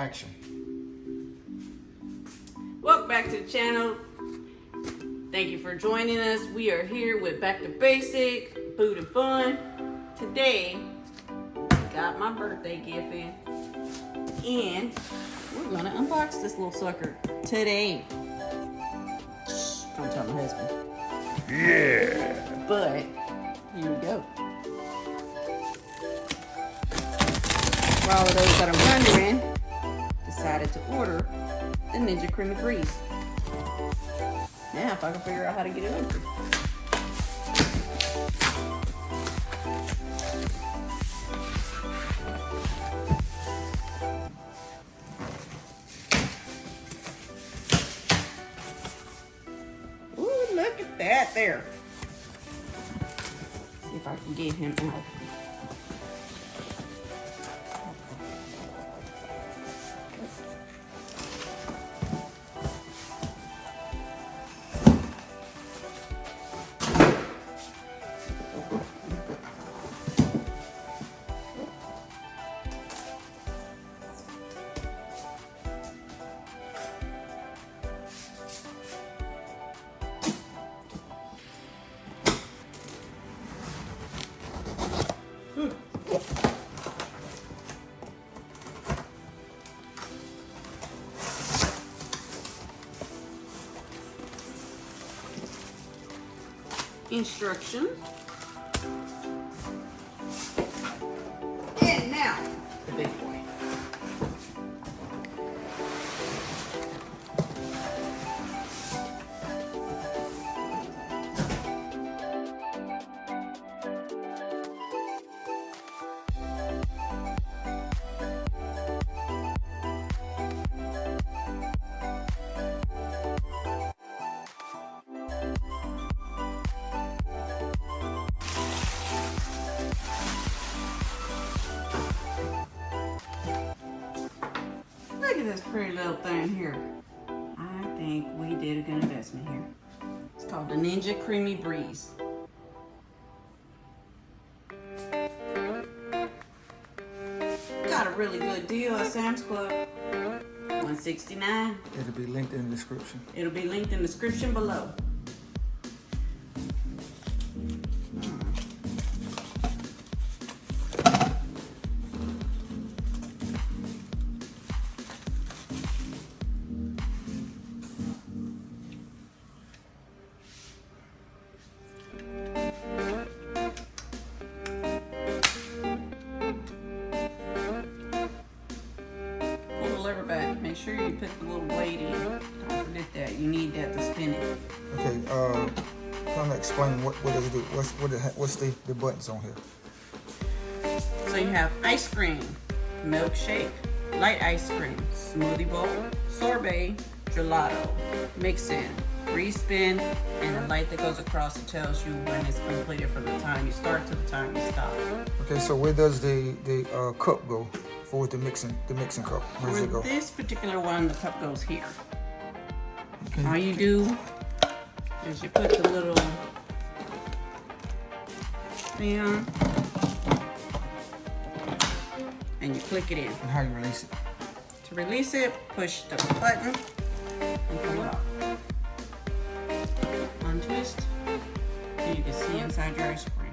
Action. Welcome back to the channel. Thank you for joining us. We are here with Back to Basic, Food and Fun. Today, got my birthday gift in. And we're gonna unbox this little sucker today. Shh, don't tell my husband. Yeah. But, here we go. For all of those that are wondering, decided to order the Ninja Creami Breeze. Now, if I can figure out how to get it open. Ooh, look at that there. See if I can get him out. Instructions. And now, the big boy. Look at this pretty little thing here. I think we did a good investment here. It's called the Ninja Creami Breeze. Got a really good deal at Sam's Club. $169. It'll be linked in the description. It'll be linked in the description below. Back. Make sure you put the little weight in. Don't forget that. You need that to spin it. Okay, kind of explain what does it do? What's the buttons on here? So you have ice cream, milkshake, light ice cream, smoothie bowl, sorbet, gelato, mix in, respin, and a light that goes across that tells you when it's completed from the time you start to the time you stop. Okay, so where does the cup go? For the mixing cup, where does it go? For this particular one, the cup goes here. Okay. All you do is you put the little thing on, and you click it in. And how you release it? To release it, push the button and pull it off. Untwist, and you can see inside your ice cream.